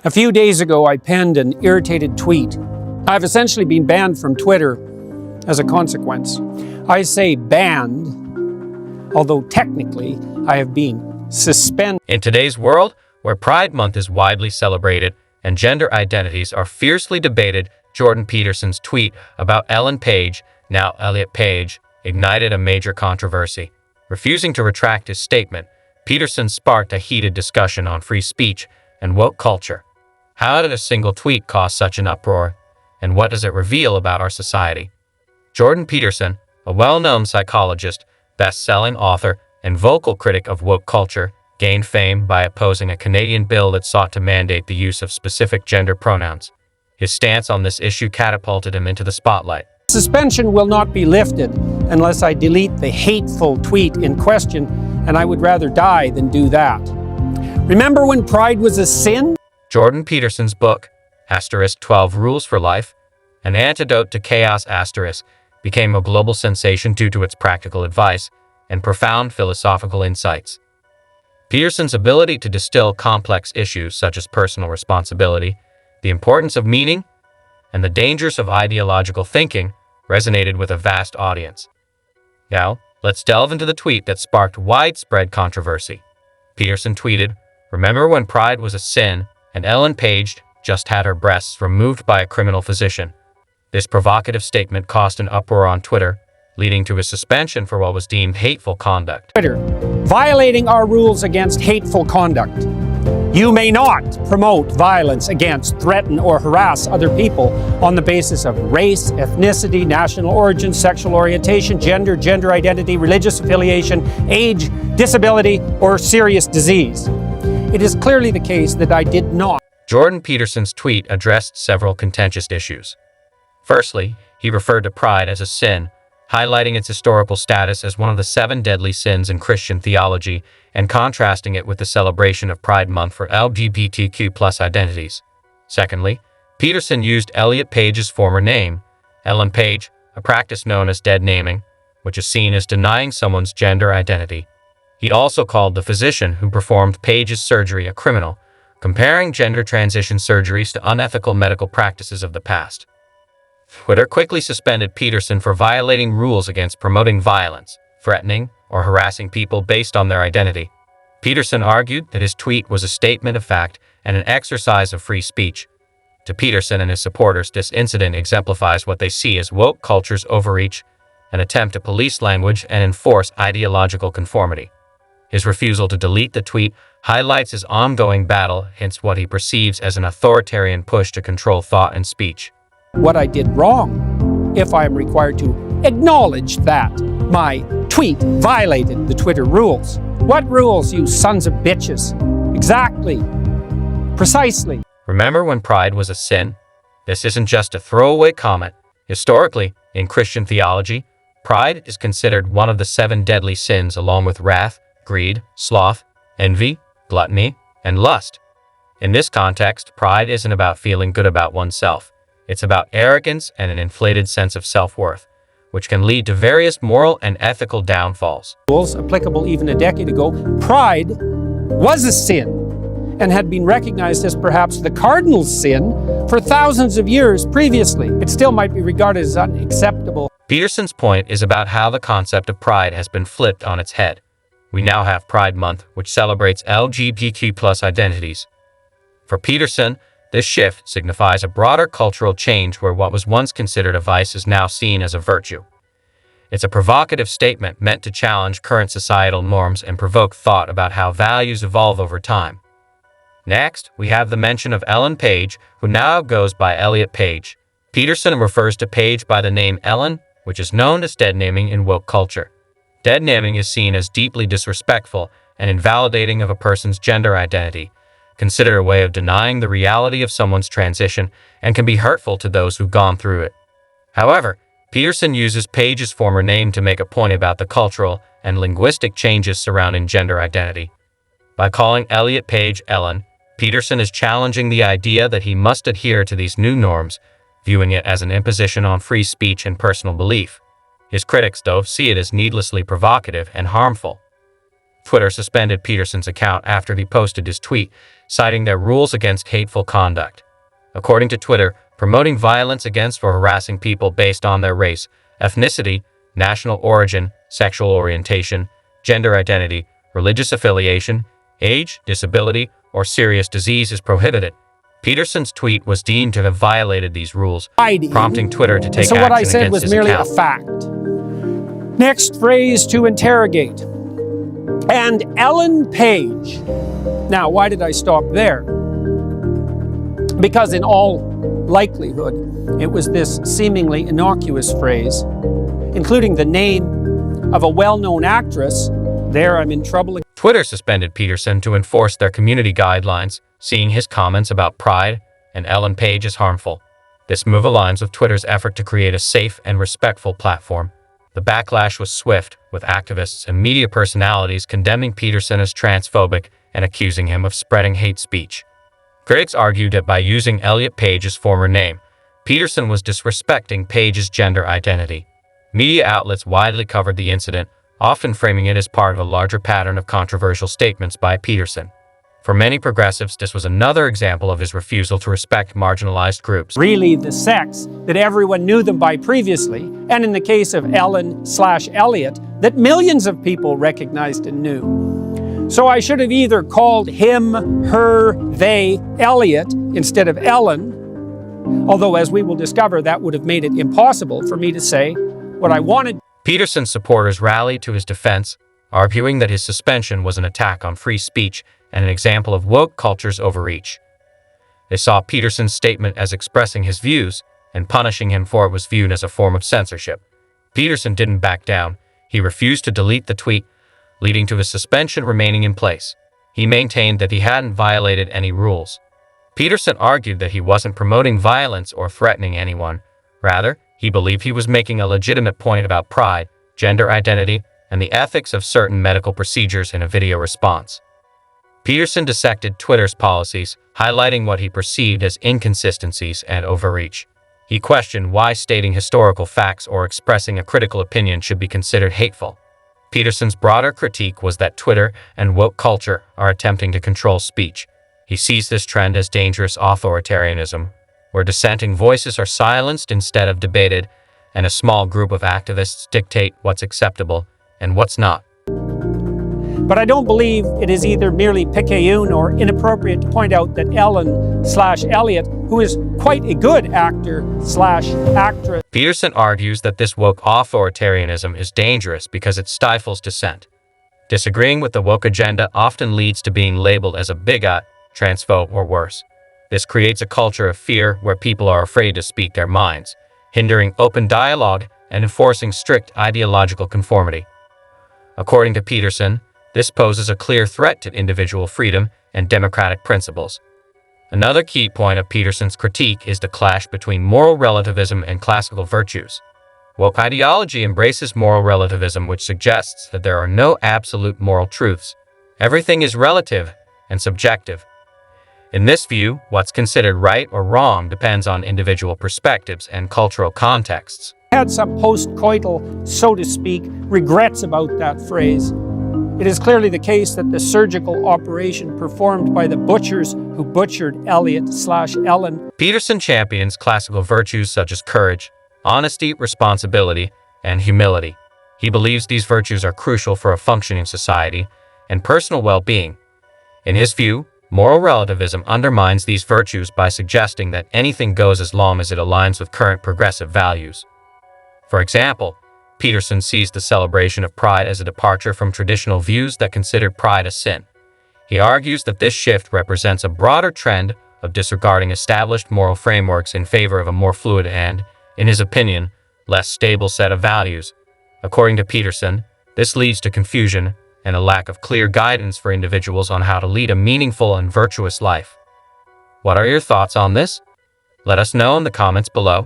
A few days ago, I penned an irritated tweet. I've essentially been banned from Twitter as a consequence. I say banned, although technically I have been suspended. In today's world, where Pride Month is widely celebrated and gender identities are fiercely debated, Jordan Peterson's tweet about Ellen Page, now Elliot Page, ignited a major controversy. Refusing to retract his statement, Peterson sparked a heated discussion on free speech and woke culture. How did a single tweet cause such an uproar, and what does it reveal about our society? Jordan Peterson, a well-known psychologist, best-selling author, and vocal critic of woke culture, gained fame by opposing a Canadian bill that sought to mandate the use of specific gender pronouns. His stance on this issue catapulted him into the spotlight. Suspension will not be lifted unless I delete the hateful tweet in question, and I would rather die than do that. Remember when pride was a sin? Jordan Peterson's book, *12 Rules for Life, An Antidote to Chaos*, became a global sensation due to its practical advice and profound philosophical insights. Peterson's ability to distill complex issues such as personal responsibility, the importance of meaning, and the dangers of ideological thinking resonated with a vast audience. Now, let's delve into the tweet that sparked widespread controversy. Peterson tweeted, "Remember when pride was a sin and Ellen Page just had her breasts removed by a criminal physician?" This provocative statement caused an uproar on Twitter, leading to his suspension for what was deemed hateful conduct. Twitter, violating our rules against hateful conduct. You may not promote violence against, threaten, or harass other people on the basis of race, ethnicity, national origin, sexual orientation, gender identity, religious affiliation, age, disability, or serious disease. It is clearly the case that I did not. Jordan Peterson's tweet addressed several contentious issues. Firstly, he referred to pride as a sin, highlighting its historical status as one of the 7 deadly sins in Christian theology and contrasting it with the celebration of Pride Month for LGBTQ+ identities. Secondly, Peterson used Elliot Page's former name, Ellen Page, a practice known as dead naming, which is seen as denying someone's gender identity. He also called the physician who performed Page's surgery a criminal, comparing gender transition surgeries to unethical medical practices of the past. Twitter quickly suspended Peterson for violating rules against promoting violence, threatening, or harassing people based on their identity. Peterson argued that his tweet was a statement of fact and an exercise of free speech. To Peterson and his supporters, this incident exemplifies what they see as woke culture's overreach, an attempt to police language and enforce ideological conformity. His refusal to delete the tweet highlights his ongoing battle against what he perceives as an authoritarian push to control thought and speech. What I did wrong, if I am required to acknowledge that my tweet violated the Twitter rules. What rules, you sons of bitches? Exactly. Precisely. Remember when pride was a sin? This isn't just a throwaway comment. Historically, in Christian theology, pride is considered one of the 7 deadly sins along with wrath, greed, sloth, envy, gluttony, and lust. In this context, pride isn't about feeling good about oneself. It's about arrogance and an inflated sense of self-worth, which can lead to various moral and ethical downfalls. Rules applicable even a decade ago, pride was a sin and had been recognized as perhaps the cardinal sin for thousands of years previously. It still might be regarded as unacceptable. Peterson's point is about how the concept of pride has been flipped on its head. We now have Pride Month, which celebrates LGBTQ+ identities. For Peterson, this shift signifies a broader cultural change where what was once considered a vice is now seen as a virtue. It's a provocative statement meant to challenge current societal norms and provoke thought about how values evolve over time. Next, we have the mention of Ellen Page, who now goes by Elliot Page. Peterson refers to Page by the name Ellen, which is known as dead naming in woke culture. Dead naming is seen as deeply disrespectful and invalidating of a person's gender identity, considered a way of denying the reality of someone's transition, and can be hurtful to those who've gone through it. However, Peterson uses Page's former name to make a point about the cultural and linguistic changes surrounding gender identity. By calling Elliot Page Ellen, Peterson is challenging the idea that he must adhere to these new norms, viewing it as an imposition on free speech and personal belief. His critics, though, see it as needlessly provocative and harmful. Twitter suspended Peterson's account after he posted his tweet, citing their rules against hateful conduct. According to Twitter, promoting violence against or harassing people based on their race, ethnicity, national origin, sexual orientation, gender identity, religious affiliation, age, disability, or serious disease is prohibited. Peterson's tweet was deemed to have violated these rules, prompting Twitter to take action what I against said was his merely account. a fact. Next phrase to interrogate. And Ellen Page. Now, why did I stop there? Because in all likelihood, it was this seemingly innocuous phrase, including the name of a well-known actress. There, I'm in trouble. Twitter suspended Peterson to enforce their community guidelines, seeing his comments about pride and Ellen Page as harmful. This move aligns with Twitter's effort to create a safe and respectful platform. The backlash was swift, with activists and media personalities condemning Peterson as transphobic and accusing him of spreading hate speech. Critics argued that by using Elliot Page's former name, Peterson was disrespecting Page's gender identity. Media outlets widely covered the incident, often framing it as part of a larger pattern of controversial statements by Peterson. For many progressives, this was another example of his refusal to respect marginalized groups. Really the sex that everyone knew them by previously, and in the case of Ellen/Elliot, that millions of people recognized and knew. So I should have either called him, her, they, Elliot, instead of Ellen, although as we will discover, that would have made it impossible for me to say what I wanted. Peterson's supporters rallied to his defense, arguing that his suspension was an attack on free speech and an example of woke culture's overreach. They saw Peterson's statement as expressing his views, and punishing him for it was viewed as a form of censorship. Peterson didn't back down. He refused to delete the tweet, leading to his suspension remaining in place. He maintained that he hadn't violated any rules. Peterson argued that he wasn't promoting violence or threatening anyone. Rather, he believed he was making a legitimate point about pride, gender identity, and the ethics of certain medical procedures in a video response. Peterson dissected Twitter's policies, highlighting what he perceived as inconsistencies and overreach. He questioned why stating historical facts or expressing a critical opinion should be considered hateful. Peterson's broader critique was that Twitter and woke culture are attempting to control speech. He sees this trend as dangerous authoritarianism, where dissenting voices are silenced instead of debated, and a small group of activists dictate what's acceptable and what's not. But I don't believe it is either merely picayune or inappropriate to point out that Ellen/Elliot, who is quite a good actor/actress. Peterson argues that this woke authoritarianism is dangerous because it stifles dissent. Disagreeing with the woke agenda often leads to being labeled as a bigot, transphobe, or worse. This creates a culture of fear where people are afraid to speak their minds, hindering open dialogue and enforcing strict ideological conformity. According to Peterson, this poses a clear threat to individual freedom and democratic principles. Another key point of Peterson's critique is the clash between moral relativism and classical virtues. Woke ideology embraces moral relativism, which suggests that there are no absolute moral truths. Everything is relative and subjective. In this view, what's considered right or wrong depends on individual perspectives and cultural contexts. I had some post-coital, so to speak, regrets about that phrase. It is clearly the case that the surgical operation performed by the butchers who butchered Elliot/Ellen. Peterson champions classical virtues such as courage, honesty, responsibility, and humility. He believes these virtues are crucial for a functioning society and personal well-being. In his view, moral relativism undermines these virtues by suggesting that anything goes as long as it aligns with current progressive values. For example, Peterson sees the celebration of pride as a departure from traditional views that considered pride a sin. He argues that this shift represents a broader trend of disregarding established moral frameworks in favor of a more fluid and, in his opinion, less stable set of values. According to Peterson, this leads to confusion and a lack of clear guidance for individuals on how to lead a meaningful and virtuous life. What are your thoughts on this? Let us know in the comments below.